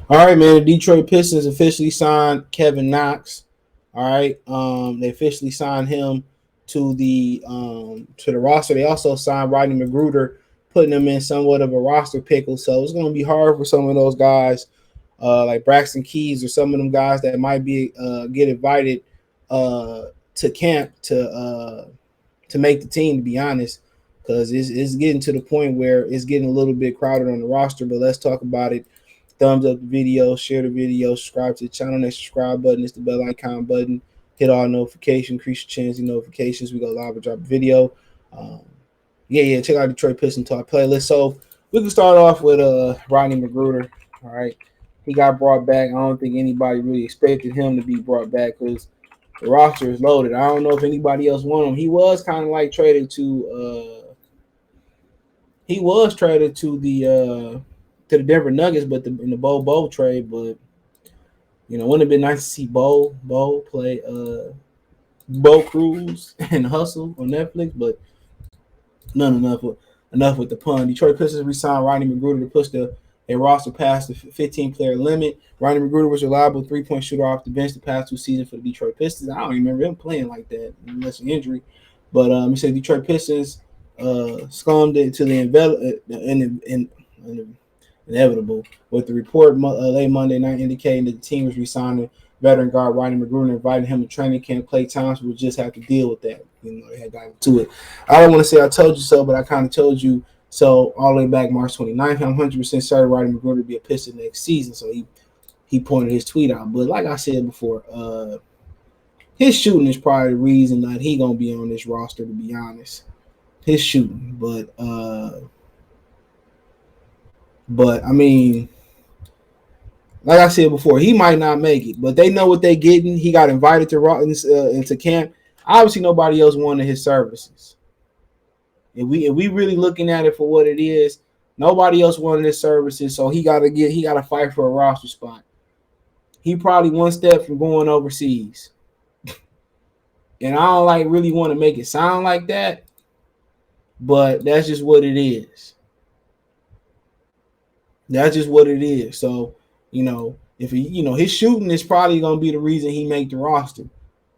All right, man. The Detroit Pistons officially signed Kevin Knox. All right, they officially signed him to the roster. They also signed Rodney McGruder, putting him in somewhat of a roster pickle. So it's going to be hard for some of those guys, like Braxton Keys or some of them guys that might be get invited to camp to make the team. To be honest, because it's getting to the point where it's getting a little bit crowded on the roster. But let's talk about it. Thumbs up the video, share the video, subscribe to the channel. That subscribe button is the bell icon button. Hit all notifications, increase your chance of notifications. We go live and drop a video. Um, yeah. Check out Detroit Pistons Talk playlist. So we can start off with Rodney McGruder. All right, he got brought back. I don't think anybody really expected him to be brought back because the roster is loaded. I don't know if anybody else wanted him. He was kind of like traded to. He was traded to the Denver Nuggets, but in the Bo trade. But wouldn't have been nice to see Bo play Bo Cruz and Hustle on Netflix. But none enough with the pun. Detroit Pistons re-signed Rodney McGruder to push a roster past the 15-player limit. Rodney McGruder was a reliable three-point shooter off the bench the past 2 seasons for the Detroit Pistons. I don't remember him playing like that unless an injury. But he said Detroit Pistons scummed into the inevitable, with the report late Monday night indicating that the team was re-signing veteran guard Rodney McGruder, inviting him to training camp. Klay Thompson would just have to deal with that. They had gotten to it. I don't want to say I told you so, but I kind of told you so all the way back March 29th. I'm 100% certain Rodney McGruder to be a Piston next season. So he pointed his tweet out. But like I said before, his shooting is probably the reason that he gonna be on this roster. To be honest, his shooting, but I mean, like I said before, he might not make it, but they know what they getting. He got invited to into camp. Obviously, nobody else wanted his services. If we really looking at it for what it is, nobody else wanted his services, so he got to fight for a roster spot. He probably one step from going overseas, and I don't really want to make it sound like that, but that's just what it is. That's just what it is. So, if his shooting is probably gonna be the reason he make the roster.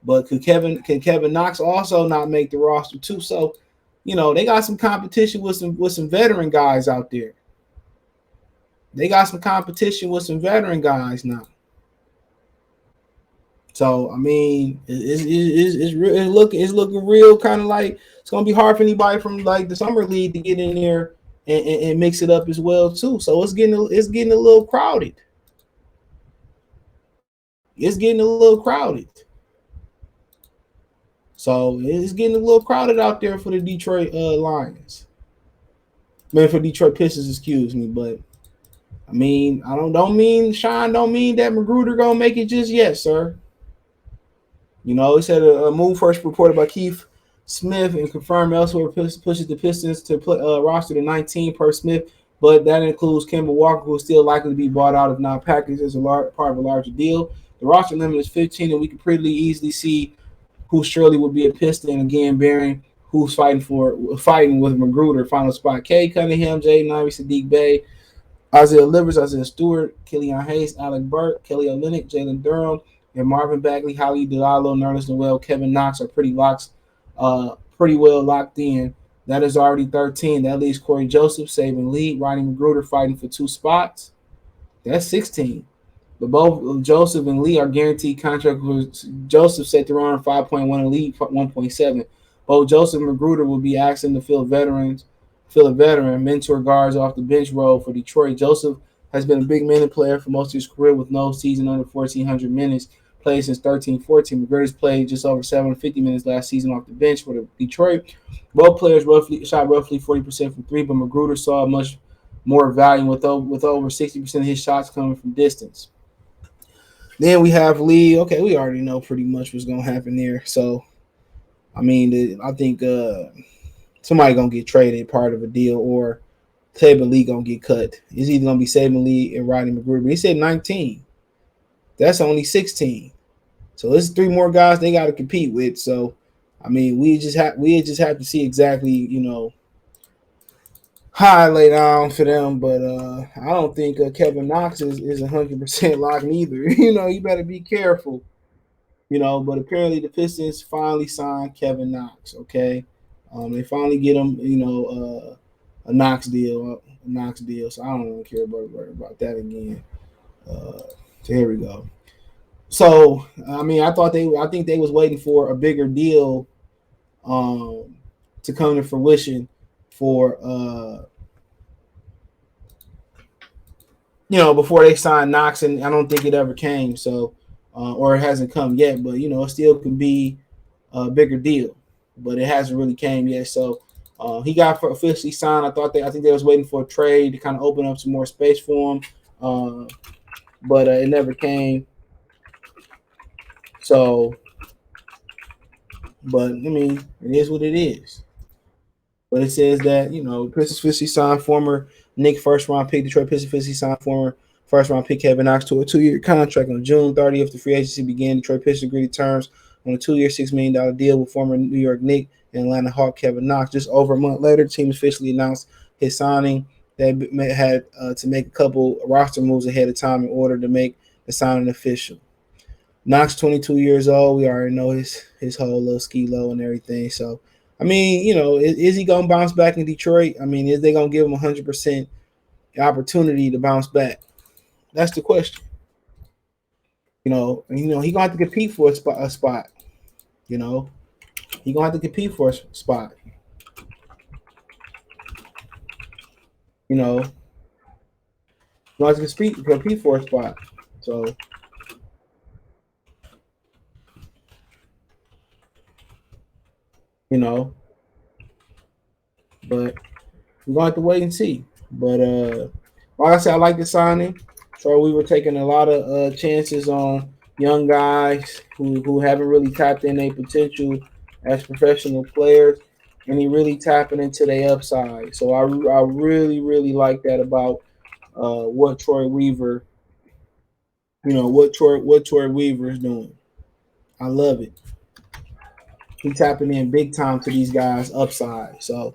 But can Kevin Knox also not make the roster too? So, they got some competition with some veteran guys out there. They got some competition with some veteran guys now. So I mean, it's looking real kind of like it's gonna be hard for anybody from like the summer league to get in there and mix it up as well too. So it's getting a little crowded. It's getting a little crowded. So it's getting a little crowded out there for the Detroit Lions. Man, for Detroit Pistons, excuse me. But I mean, don't mean that McGruder gonna make it just yet, sir. It said a move first reported by Keith Smith and confirmed elsewhere pushes the Pistons to roster to 19 per Smith, but that includes Kemba Walker, who is still likely to be bought out if not packaged as a part of a larger deal. The roster limit is 15, and we can pretty easily see who surely would be a Piston again, bearing who's fighting with McGruder. Final spot: K. Cunningham, Jaden Ivey, Sadiq Bey, Isaiah Livers, Isaiah Stewart, Killian Hayes, Alec Burke, Kelly Olynyk, Jalen Durham, and Marvin Bagley, Holly Delalo, Nerlens Noel, Kevin Knox are pretty well locked in. That is already 13. That leaves Corey Joseph saving lead, Rodney McGruder fighting for 2 spots. That's 16. But both Joseph and Lee are guaranteed contract. Joseph set to run 5.1 and Lee 1.7. Both Joseph and McGruder will be asking to fill a veteran mentor guards off the bench role for Detroit. Joseph has been a big minute player for most of his career with no season under 1,400 minutes played since 13-14. McGruder's played just over 750 minutes last season off the bench for the Detroit. Both players shot roughly 40% from three, but McGruder saw much more value with over 60% of his shots coming from distance. Then we have Lee. Okay, we already know pretty much what's going to happen there. So, I mean, I think somebody going to get traded, part of a deal, or Saban Lee going to get cut. It's either going to be Saban Lee and Rodney McGruder. But he said 19. That's only 16. So there's 3 more guys they got to compete with. So, I mean, we just have to see exactly, high lay down for them, but I don't think Kevin Knox is 100% locked neither. You better be careful. But apparently the Pistons finally signed Kevin Knox. Okay, they finally get him. A Knox deal, So I don't really care about that again. So here we go. So I mean, I think they was waiting for a bigger deal to come to fruition for before they signed Knox, and I don't think it ever came. So or it hasn't come yet, but it still can be a bigger deal, but it hasn't really came yet. So he got officially signed. I think they was waiting for a trade to kind of open up some more space for him, but it never came. So, but I mean, it is what it is. But it says that Pistons officially signed former Knicks first round pick, Detroit Pistons officially signed former first round pick Kevin Knox to a 2-year contract on June 30th. The free agency began. Detroit Pistons agreed to terms on a 2-year, $6 million deal with former New York Knicks and Atlanta Hawk Kevin Knox. Just over a month later, the team officially announced his signing. They had to make a couple roster moves ahead of time in order to make the signing official. Knox, 22 years old. We already know his whole little ski low and everything. So, I mean, is he going to bounce back in Detroit? I mean, is they going to give him 100% opportunity to bounce back? That's the question. He going to have to compete for a spot. He going to have to compete for a spot. He going to have to compete for a spot. So, but we're going to have to wait and see. But like I said, I like the signing. So we were taking a lot of chances on young guys who haven't really tapped in their potential as professional players, and he really tapping into their upside. So I really really like that about what Troy Weaver, what Troy Weaver is doing. I love it. He tapping in big time to these guys' upside. So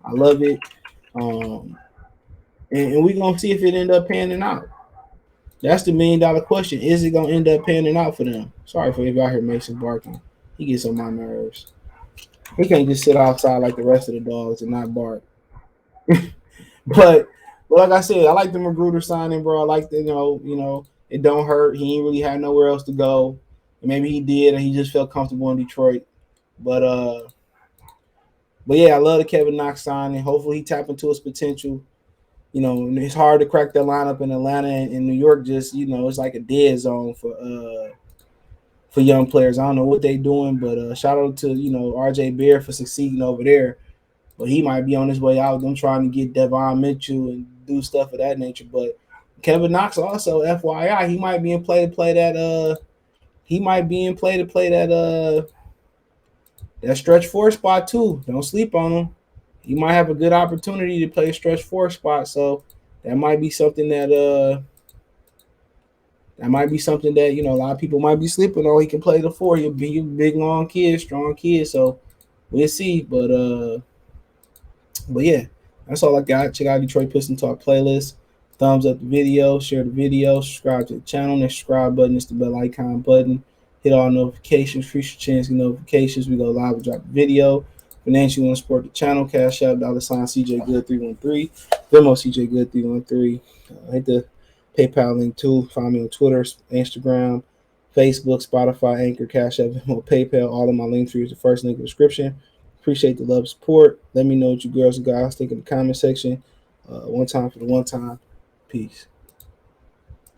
I love it. And we're gonna see if it end up panning out. That's the $1 million question. Is it gonna end up panning out for them? Sorry for if y'all hear Mason barking. He gets on my nerves. He can't just sit outside like the rest of the dogs and not bark. but like I said, I like the McGruder signing, bro. I like the it don't hurt. He ain't really had nowhere else to go. And maybe he did, and he just felt comfortable in Detroit. But yeah, I love the Kevin Knox signing. Hopefully he tap into his potential. It's hard to crack that lineup in Atlanta and New York. Just it's like a dead zone for young players. I don't know what they're doing, but shout out to RJ Bear for succeeding over there. But he might be on his way out. Them trying to get Devon Mitchell and do stuff of that nature. But Kevin Knox also, FYI, he might be in play to play that. He might be in play to play that. That stretch 4 spot too. Don't sleep on him. He might have a good opportunity to play a stretch 4 spot. So that might be something that a lot of people might be sleeping on. He can play the 4. He'll be a big, long kid, strong kid. So we'll see. But yeah, that's all I got. Check out Detroit Piston Talk playlist. Thumbs up the video, share the video, subscribe to the channel. That subscribe button is the bell icon button. Hit all notifications, increase your chance to get notifications. We go live and drop a video. Financially, want to support the channel, Cash App, $ CJ Good 313, Venmo CJ Good 313. Hit the PayPal link too. Find me on Twitter, Instagram, Facebook, Spotify, Anchor, Cash App, Venmo, PayPal. All of my links are the first link in the description. Appreciate the love and support. Let me know what you girls and guys think in the comment section. One time for the one time. Peace.